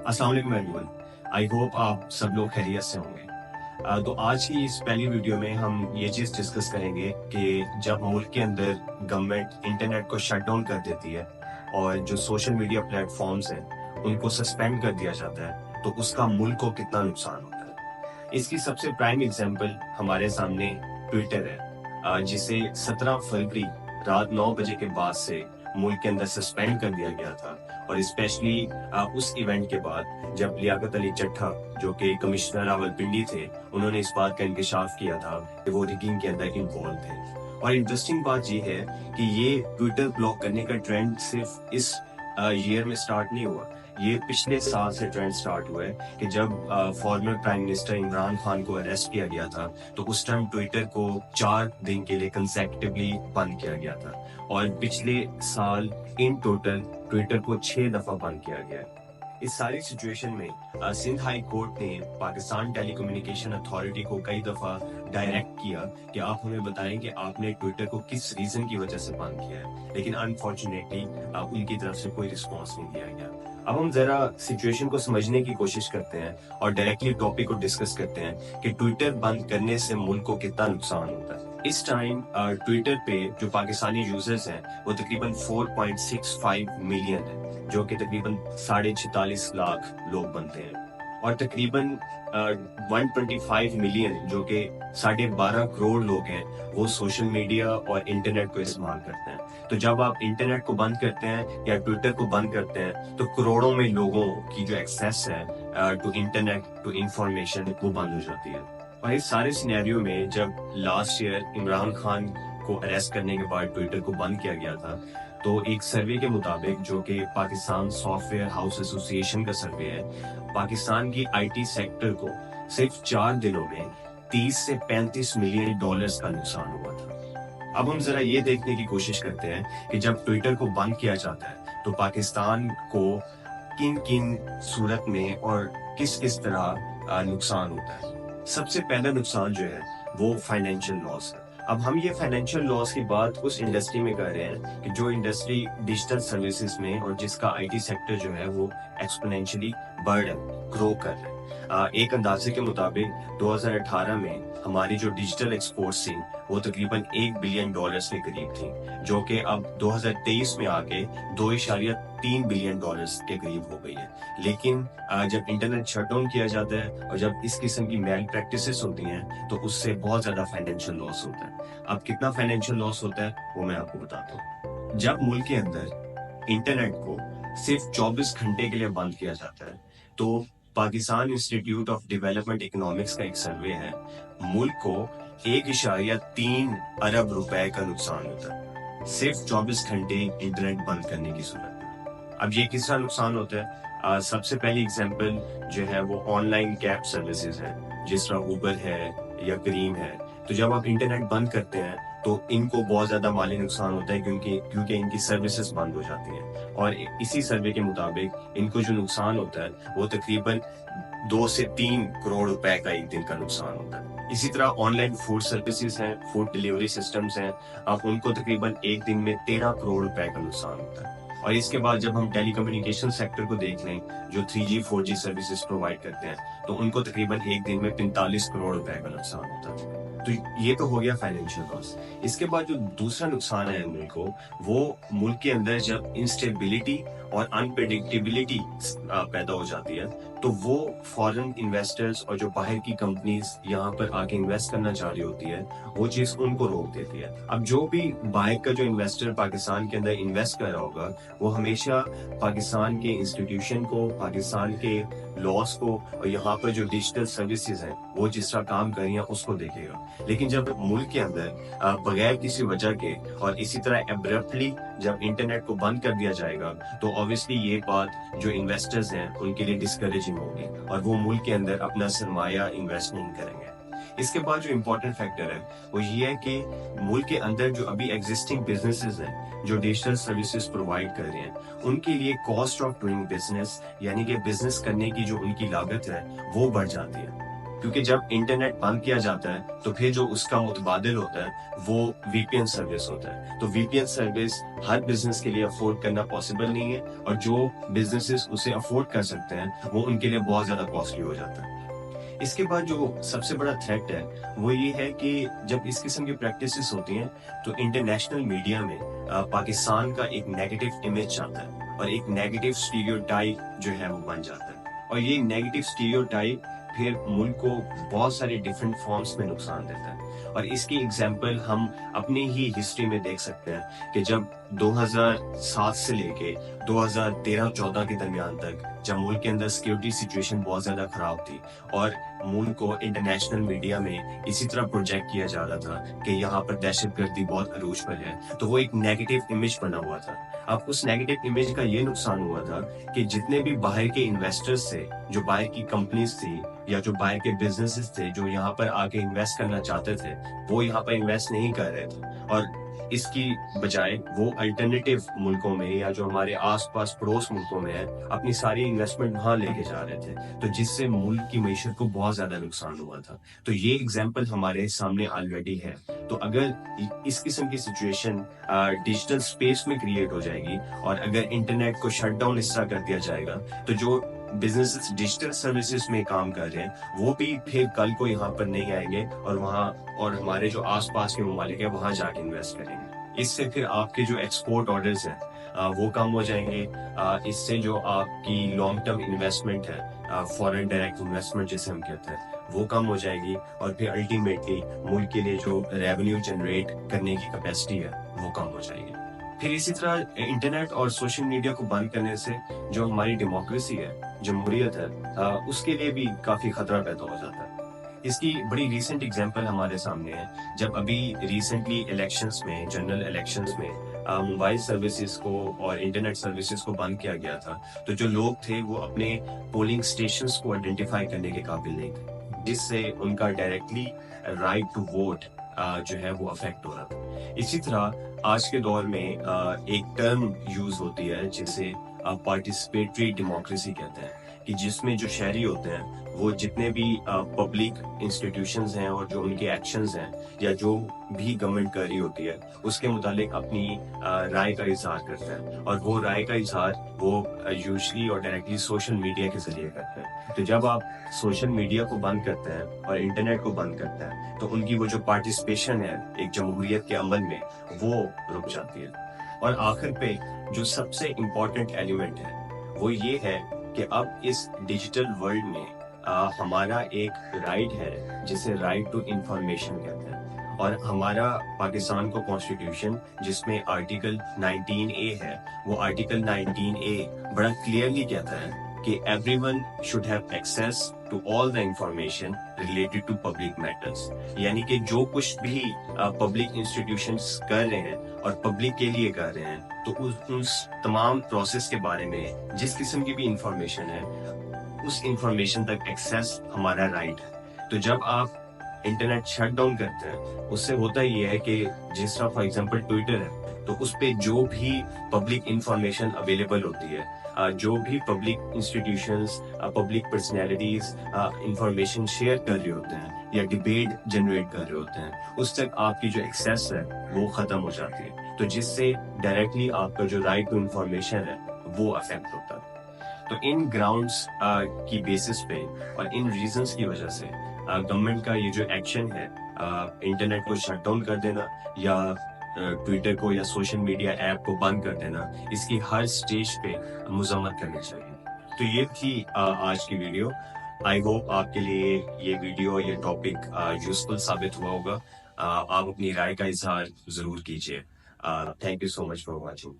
अस्सलाम वालेकुम everyone. I hope आप सब लोग खैरियत से होंगे। तो आज की इस पहली वीडियो में हम ये चीज़ डिस्कस करेंगे कि जब मुल्क के अंदर गवर्नमेंट इंटरनेट को शट डाउन कर देती है और जो सोशल मीडिया प्लेटफॉर्म्स हैं उनको सस्पेंड कर दिया जाता है तो उसका मुल्क को कितना नुकसान होता है। इसकी सबसे प्राइम एग्जांपल हमारे सामने ट्विटर है, जिसे 17 फरवरी रात 9 बजे के बाद से मुल्क के अंदर सस्पेंड कर दिया गया था। और स्पेशली उस इवेंट के बाद जब लियाकत अली चट्ठा जो कि कमिश्नर रावलपिंडी थे, उन्होंने इस बात का इंकशाफ किया था कि वो रिगिंग के अंदर इन्वॉल्व थे। और इंटरेस्टिंग बात ये है कि ये ट्विटर ब्लॉक करने का ट्रेंड सिर्फ इस ईयर में स्टार्ट नहीं हुआ, ये पिछले साल से ट्रेंड स्टार्ट हुआ है कि जब former prime minister Imran Khan को अरेस्ट किया गया था तो उस टाइम ट्विटर को 4 दिन के लिए कंसेक्टिवली बंद किया गया था और पिछले साल इन टोटल ट्विटर को 6 दफा बंद किया गया है। इस सारी सिचुएशन में सिंध हाई कोर्ट ने पाकिस्तान टेलीकम्युनिकेशन अथॉरिटी को कई दफा डायरेक्ट किया कि आप हमें बताएं कि आपने ट्विटर को किस रीजन की वजह से बंद किया है, लेकिन अनफॉर्चुनेटली उनकी तरफ से कोई रिस्पॉन्स नहीं दिया गया। अब हम जरा सिचुएशन को समझने की कोशिश करते हैं और डायरेक्टली टॉपिक को डिस्कस करते हैं कि ट्विटर बंद करने से मुल्क को कितना नुकसान होता है। इस टाइम ट्विटर पे जो पाकिस्तानी यूजर्स हैं वो तकरीबन 4.65 मिलियन है, जो कि तकरीबन 46.5 लाख लोग बनते हैं, और तकरीबन 125 मिलियन जो कि 12.5 करोड़ लोग हैं वो सोशल मीडिया और इंटरनेट को इस्तेमाल करते हैं। तो जब आप इंटरनेट को बंद करते हैं या ट्विटर को बंद करते हैं तो करोड़ों में लोगों की जो एक्सेस है टू इंटरनेट टू इंफॉर्मेशन वो बंद हो जाती है। और इस सारे सिनेरियो में जब लास्ट ईयर इमरान खान को अरेस्ट करने के बाद ट्विटर को बंद किया गया था तो एक सर्वे के मुताबिक, जो कि पाकिस्तान सॉफ्टवेयर हाउस एसोसिएशन का सर्वे है, पाकिस्तान की आईटी सेक्टर को सिर्फ 4 दिनों में 30 से 35 मिलियन डॉलर्स का नुकसान हुआ था। अब हम जरा ये देखने की कोशिश करते हैं कि जब ट्विटर को बंद किया जाता है तो पाकिस्तान को किन किन सूरत में और किस किस तरह नुकसान होता है। सबसे पहला नुकसान जो है वो फाइनेंशियल लॉस है। अब हम ये फाइनेंशियल लॉस की बात उस इंडस्ट्री में कर रहे हैं कि जो इंडस्ट्री डिजिटल सर्विसेज में और जिसका आईटी सेक्टर जो है वो एक्सपोनेंशियली बढ़ रहा है, ग्रो कर रहा है। एक अंदाजे के मुताबिक 2018 में हमारी जो डिजिटल एक्सपोर्ट्स थी वो तकरीबन $1 बिलियन के करीब थी, जो कि अब 2023 में आके 2.3 बिलियन डॉलर्स के करीब हो गई है। लेकिन जब इंटरनेट शट डाउन किया जाता है और जब इस किस्म की मैल प्रैक्टिसेस होती हैं तो उससे बहुत ज्यादा फाइनेंशियल लॉस होता है। अब कितना फाइनेंशियल लॉस होता है वो मैं आपको बताता हूँ। जब मुल्क के अंदर इंटरनेट को सिर्फ 24 घंटे के लिए बंद किया जाता है तो Pakistan institute of development economics का एक सर्वे है, मुल्क को 1.3 अरब रुपए का नुकसान होता है सिर्फ 24 घंटे इंटरनेट बंद करने की सूरत में। अब ये किस तरह नुकसान होता है? सबसे पहली एग्जांपल जो है वो ऑनलाइन कैब सर्विसेज है, जिस तरह उबर है या करीम है। तो जब आप इंटरनेट बंद करते हैं तो इनको बहुत ज्यादा माली नुकसान होता है क्योंकि इनकी सर्विसेज बंद हो जाती हैं। और इसी सर्वे के मुताबिक इनको जो नुकसान होता है वो तकरीबन 2 से 3 करोड़ रुपए का एक दिन का नुकसान होता है। इसी तरह ऑनलाइन फूड सर्विसेज हैं, फूड डिलीवरी सिस्टम्स हैं, आप उनको तकरीबन एक दिन में 13 करोड़ रुपए का नुकसान होता है। और इसके बाद जब हम टेलीकम्युनिकेशन सेक्टर को देख लें, जो 3G 4G सर्विसेज प्रोवाइड करते हैं, तो उनको तकरीबन एक दिन में 45 करोड़ रुपए का नुकसान होता है। तो ये तो हो गया फाइनेंशियल लॉस। इसके बाद जो दूसरा नुकसान है मुल्क को, वो मुल्क के अंदर जब इंस्टेबिलिटी और अनप्रेडिक्टेबिलिटी पैदा हो जाती है तो वो फॉरेन इन्वेस्टर्स और जो बाहर की कंपनीज यहाँ पर आके इन्वेस्ट करना चाह रही होती है वो चीज उनको रोक देती है। अब जो भी बाहर का जो इन्वेस्टर पाकिस्तान के अंदर इन्वेस्ट कर रहा होगा वो हमेशा पाकिस्तान के इंस्टीट्यूशन को, पाकिस्तान के लॉस को और यहाँ पर जो डिजिटल सर्विसेज हैं वो जिस तरह काम कर रही हैं उसको देखेगा। लेकिन जब मुल्क के अंदर बगैर किसी वजह के और इसी तरह एब्रप्टली जब इंटरनेट को बंद कर दिया जाएगा तो ऑब्वियसली ये बात जो इन्वेस्टर्स हैं उनके लिए डिस्करेजिंग होगी और वो मुल्क के अंदर अपना सरमाया इन्वेस्ट नहीं करेंगे। इसके बाद जो इम्पोर्टेंट फैक्टर है वो ये है कि मुल्क के अंदर जो अभी एग्जिस्टिंग बिजनेसेस हैं जो डिजिटल सर्विसेज प्रोवाइड कर रहे हैं उनके लिए कॉस्ट ऑफ डूइंग बिजनेस यानी कि बिजनेस करने की जो उनकी लागत है वो बढ़ जाती है। क्योंकि जब इंटरनेट बंद किया जाता है तो फिर जो उसका मुतबादिल होता है वो VPN सर्विस होता है। तो VPN सर्विस हर बिजनेस के लिए अफोर्ड करना पॉसिबल नहीं है, और जो बिजनेसेस उसे अफोर्ड कर सकते हैं वो उनके लिए बहुत ज्यादा कॉस्टली हो जाता है। इसके बाद जो सबसे बड़ा थ्रेट है वो ये है कि जब इस किस्म की प्रैक्टिसेस होती हैं तो इंटरनेशनल मीडिया में पाकिस्तान का एक नेगेटिव इमेज आता है और एक नेगेटिव स्टीरियोटाइप जो है वो बन जाता है, और ये नेगेटिव स्टीरियोटाइप फिर मुल्क को बहुत सारे डिफरेंट फॉर्म्स में नुकसान देता है। और इसकी एग्जांपल हम अपनी ही हिस्ट्री में देख सकते हैं कि जब 2007 से लेके 2013-14 के दरमियान तक जब मुल्क के अंदर सिक्योरिटी सिचुएशन बहुत ज्यादा खराब थी और मुल्क को इंटरनेशनल मीडिया में इसी तरह प्रोजेक्ट किया जा रहा था कि यहाँ पर दहशतगर्दी बहुत अरूज पर है, तो वो एक नेगेटिव इमेज बना हुआ था। अब उस नेगेटिव इमेज का ये नुकसान हुआ था कि जितने भी बाहर के इन्वेस्टर्स थे, जो बाहर की कंपनीज थी या जो बाहर के बिजनेसेस थे जो यहाँ पर आके इन्वेस्ट करना चाहते थे, वो यहाँ पर इन्वेस्ट नहीं कर रहे थे, और इसकी बजाय वो अल्टरनेटिव मुल्कों में या जो हमारे आसपास पड़ोस मुल्कों में है अपनी सारी इन्वेस्टमेंट वहां लेके जा रहे थे, तो जिससे मुल्क की मईशत को बहुत ज्यादा नुकसान हुआ था। तो ये एग्जाम्पल हमारे सामने ऑलरेडी है। तो अगर इस किस्म की सिचुएशन डिजिटल स्पेस में क्रिएट हो जाएगी और अगर इंटरनेट को शट डाउन इस तरह कर दिया जाएगा, तो जो बिजनेसेस डिजिटल सर्विसेज में काम कर रहे हैं वो भी फिर कल को यहाँ पर नहीं आएंगे और वहाँ और हमारे जो आसपास के ममालिक है वहां जाके इन्वेस्ट करेंगे। इससे फिर आपके जो एक्सपोर्ट ऑर्डर्स हैं वो कम हो जाएंगे। इससे जो आपकी लॉन्ग टर्म इन्वेस्टमेंट है, फॉरेन डायरेक्ट इन्वेस्टमेंट जिसे हम कहते हैं, वो कम हो जाएगी, और फिर अल्टीमेटली मुल्क के लिए जो रेवेन्यू जनरेट करने की कैपेसिटी है वो कम हो जाएगी। फिर इसी तरह इंटरनेट और सोशल मीडिया को बंद करने से जो हमारी डेमोक्रेसी है, जमहूरियत है, उसके लिए भी काफी खतरा पैदा हो जाता है। इसकी बड़ी रीसेंट एग्जांपल हमारे सामने है। जब अभी रिसेंटली इलेक्शंस में, जनरल इलेक्शंस में मोबाइल सर्विसेज को और इंटरनेट सर्विसेज को बंद किया गया था, तो जो लोग थे वो अपने पोलिंग स्टेशंस को आइडेंटिफाई करने के काबिल नहीं थे, जिससे उनका डायरेक्टली राइट टू वोट जो है वो अफेक्ट हो रहा था। इसी तरह आज के दौर में एक टर्म यूज होती है जिसे पार्टिसिपेटरी डेमोक्रेसी कहते हैं, कि जिसमें जो शहरी होते हैं वो जितने भी पब्लिक इंस्टीट्यूशंस हैं और जो उनके एक्शंस हैं या जो भी गवर्नमेंट कर रही होती है उसके मुतालिक अपनी राय का इजहार करते हैं, और वो राय का इजहार वो यूजुअली और डायरेक्टली सोशल मीडिया के जरिए करते हैं। तो जब आप सोशल मीडिया को बंद करते हैं और इंटरनेट को बंद करते हैं तो उनकी वो जो पार्टिसिपेशन है एक जमहूरियत के अमल में वो रुक जाती है। और आखिर पे जो सबसे इम्पोर्टेंट एलिमेंट है वो ये है कि अब इस डिजिटल वर्ल्ड में हमारा एक राइट है जिसे राइट टू इंफॉर्मेशन कहते हैं, और हमारा पाकिस्तान को कॉन्स्टिट्यूशन जिसमें आर्टिकल 19A है, वो आर्टिकल 19A बड़ा क्लियरली कहता है कि everyone should have access to all the information related to public matters, यानी कि जो कुछ भी पब्लिक इंस्टीट्यूशंस कर रहे हैं और पब्लिक के लिए कर रहे हैं, तो उस तमाम प्रोसेस के बारे में जिस किस्म की भी इंफॉर्मेशन है उस इंफॉर्मेशन तक एक्सेस हमारा राइट है। तो जब आप इंटरनेट शट डाउन करते हैं उससे होता ये है कि जिस तरह फॉर एग्जांपल ट्विटर है, तो उस पे जो भी पब्लिक इंफॉर्मेशन अवेलेबल होती है, जो भी public institutions, public personalities information share कर रहे होते हैं या डिबेट जनरेट कर रहे होते हैं, उस तक आपकी जो एक्सेस है वो खत्म हो जाती है, तो जिससे डायरेक्टली आपका जो राइट टू इंफॉर्मेशन है वो अफेक्ट होता है। तो इन ग्राउंड्स की बेसिस पे और इन रीजंस की वजह से गवर्नमेंट का ये जो एक्शन है इंटरनेट को शट डाउन कर देना या ट्विटर को या सोशल मीडिया ऐप को बंद कर देना, इसकी हर स्टेज पे मजम्मत करनी चाहिए। तो ये थी आज की वीडियो। आई होप आपके लिए ये वीडियो, ये टॉपिक यूजफुल साबित हुआ होगा। आप अपनी राय का इजहार जरूर कीजिए। Thank you so much for watching.